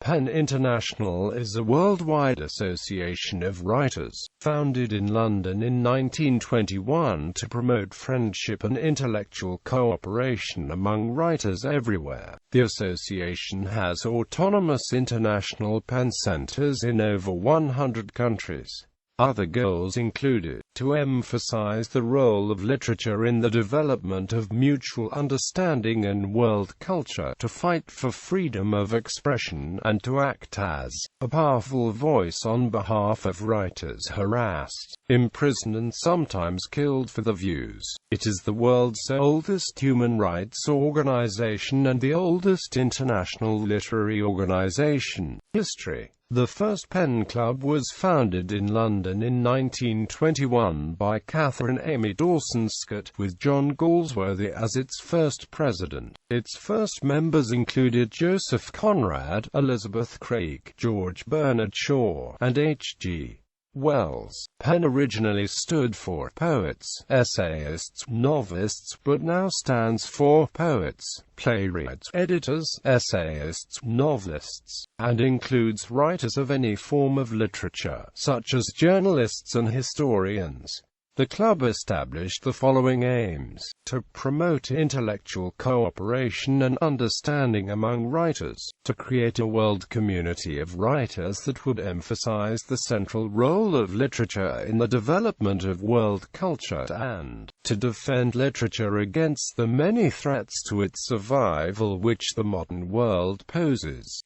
PEN International is a worldwide association of writers, founded in London in 1921 to promote friendship and intellectual cooperation among writers everywhere. The association has autonomous international PEN centres in over 100 countries. Other goals included, to emphasize the role of literature in the development of mutual understanding and world culture, to fight for freedom of expression, and to act as a powerful voice on behalf of writers harassed, imprisoned and sometimes killed for their views. It is the world's oldest human rights organization and the oldest international literary organization. History. The first PEN Club was founded in London in 1921 by Catherine Amy Dawson Scott, with John Galsworthy as its first president. Its first members included Joseph Conrad, Elizabeth Craig, George Bernard Shaw, and H.G. Wells. PEN originally stood for Poets, Essayists, Novelists, but now stands for Poets, Playwrights, Editors, Essayists, Novelists, and includes writers of any form of literature, such as journalists and historians. The club established the following aims: to promote intellectual cooperation and understanding among writers, to create a world community of writers that would emphasize the central role of literature in the development of world culture, and to defend literature against the many threats to its survival which the modern world poses.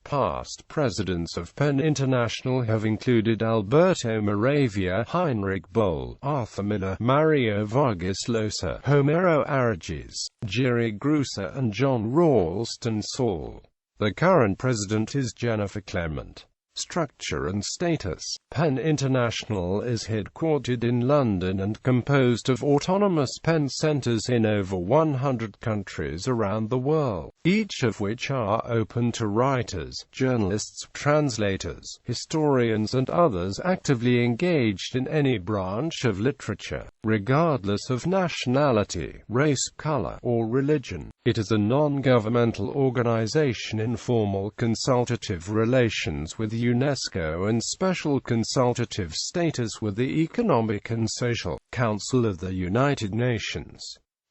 Past presidents of PEN International have included Alberto Moravia, Heinrich Boll, Arthur Miller, Mario Vargas Llosa, Homero Arages, Jerry Grusa and John Ralston Saul. The current president is Jennifer Clement. Structure and status. PEN International is headquartered in London and composed of autonomous PEN centres in over 100 countries around the world, each of which are open to writers, journalists, translators, historians and others actively engaged in any branch of literature, regardless of nationality, race, colour, or religion. It is a non-governmental organisation in formal consultative relations with UNESCO and special consultative status with the Economic and Social Council of the United Nations.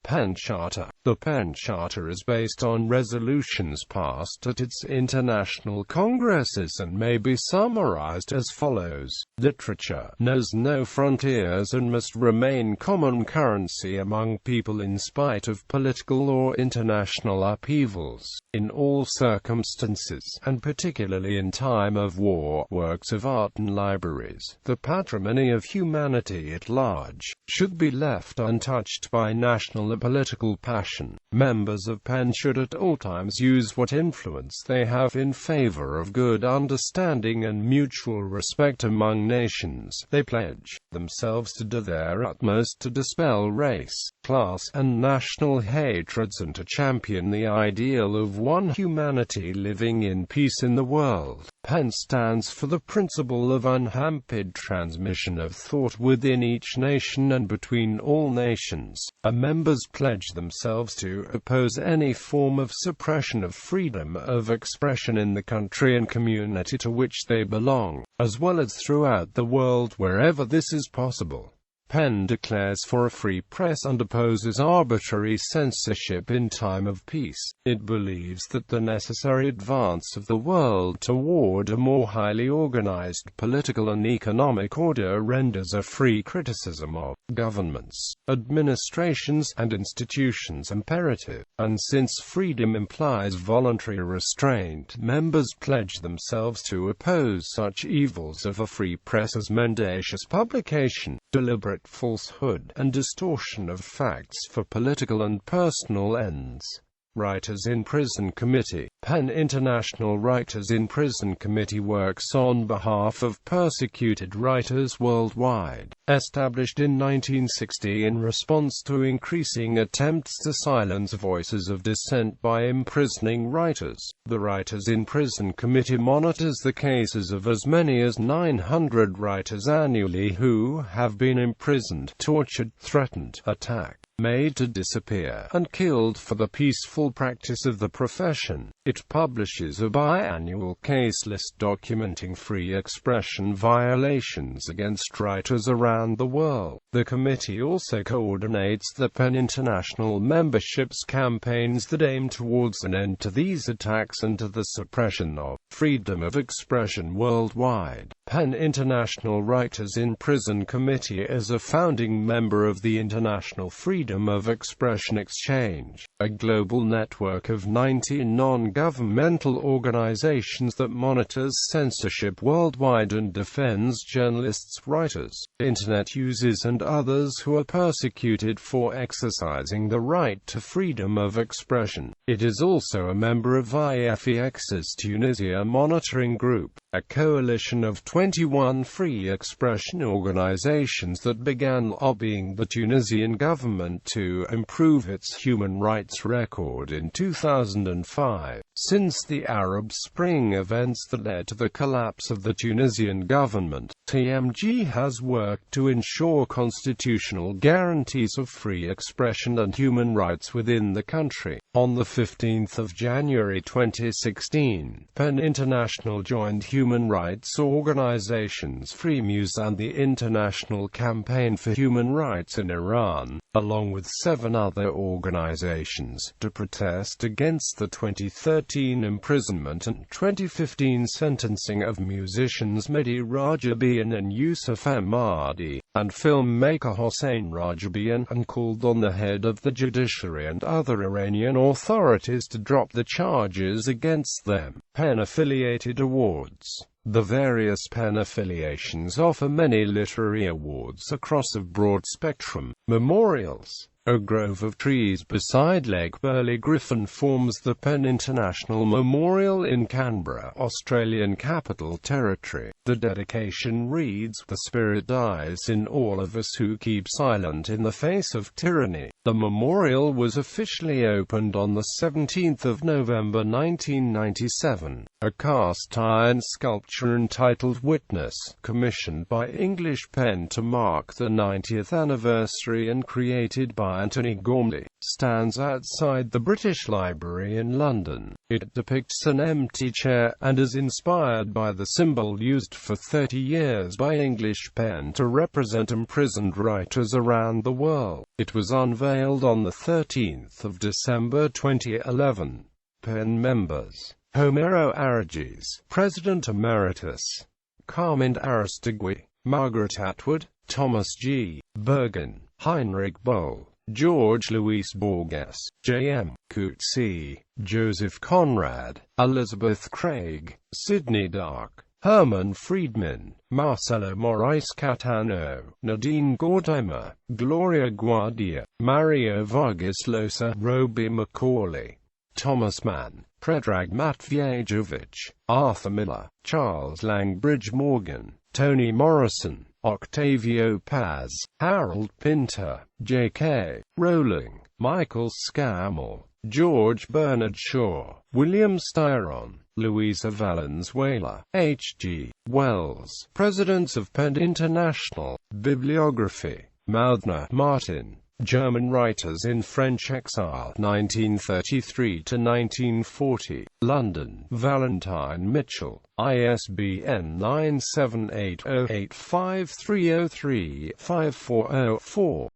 PEN Charter. The PEN Charter is based on resolutions passed at its international congresses and may be summarized as follows. Literature knows no frontiers and must remain common currency among people in spite of political or international upheavals. In all circumstances, and particularly in time of war, works of art and libraries, the patrimony of humanity at large, should be left untouched by national or political passion. Members of PEN should at all times use what influence they have in favor of good understanding and mutual respect among nations. They pledge themselves to do their utmost to dispel race, class, and national hatreds and to champion the ideal of one humanity living in peace in the world. PEN stands for the principle of unhampered transmission of thought within each nation and between all nations. Members pledge themselves to oppose any form of suppression of freedom of expression in the country and community to which they belong, as well as throughout the world wherever this is possible. PEN declares for a free press and opposes arbitrary censorship in time of peace. It believes that the necessary advance of the world toward a more highly organized political and economic order renders a free criticism of governments, administrations, and institutions imperative, and since freedom implies voluntary restraint, members pledge themselves to oppose such evils of a free press as mendacious publication, deliberate falsehood, and distortion of facts for political and personal ends. Writers in Prison Committee. PEN International Writers in Prison Committee works on behalf of persecuted writers worldwide. Established in 1960 in response to increasing attempts to silence voices of dissent by imprisoning writers, the Writers in Prison Committee monitors the cases of as many as 900 writers annually who have been imprisoned, tortured, threatened, attacked, made to disappear, and killed for the peaceful practice of the profession. It publishes a biannual case list documenting free expression violations against writers around the world. The committee also coordinates the PEN International membership's campaigns that aim towards an end to these attacks and to the suppression of freedom of expression worldwide. PEN International Writers in Prison Committee is a founding member of the International Freedom of Expression Exchange, a global network of 19 non-governmental organizations that monitors censorship worldwide and defends journalists, writers, internet users and others who are persecuted for exercising the right to freedom of expression. It is also a member of IFEX's Tunisia Monitoring Group, a coalition of 21 free expression organizations that began lobbying the Tunisian government to improve its human rights record in 2005. Since the Arab Spring events that led to the collapse of the Tunisian government, TMG has worked to ensure constitutional guarantees of free expression and human rights within the country. On the 15th of January 2016, PEN International joined human rights organizations FreeMuse and the International Campaign for Human Rights in Iran, along with 7 other organizations, to protest against the 2013 imprisonment and 2015 sentencing of musicians Mehdi Rajabian and Yousef Ahmadi, and filmmaker Hossein Rajabian, and called on the head of the judiciary and other Iranian authorities to drop the charges against them. PEN-affiliated awards. The various PEN affiliations offer many literary awards across a broad spectrum. Memorials. A grove of trees beside Lake Burley Griffin forms the PEN International Memorial in Canberra, Australian Capital Territory. The dedication reads, "The spirit dies in all of us who keep silent in the face of tyranny." The memorial was officially opened on the 17th of November 1997. A cast-iron sculpture entitled Witness, commissioned by English PEN to mark the 90th anniversary and created by Anthony Gormley, stands outside the British Library in London. It depicts an empty chair, and is inspired by the symbol used for 30 years by English PEN to represent imprisoned writers around the world. It was unveiled on the 13th of December 2011. PEN members: Homero Arages, President Emeritus; Carmine Aristigui, Margaret Atwood, Thomas G. Bergen, Heinrich Boll, George Luis Borges, J.M. Coetzee, Joseph Conrad, Elizabeth Craig, Sidney Dark, Herman Friedman, Marcelo Moraes Catano, Nadine Gordimer, Gloria Guardia, Mario Vargas Llosa, Roby Macaulay, Thomas Mann, Predrag Matvejevic, Arthur Miller, Charles Langbridge Morgan, Toni Morrison, Octavio Paz, Harold Pinter, J.K. Rowling, Michael Scammell, George Bernard Shaw, William Styron, Louisa Valenzuela, H.G. Wells. Presidents of PEN International. Bibliography. Mauthner, Martin. German writers in French exile, 1933–1940. London. Valentine Mitchell. ISBN 9780853035404.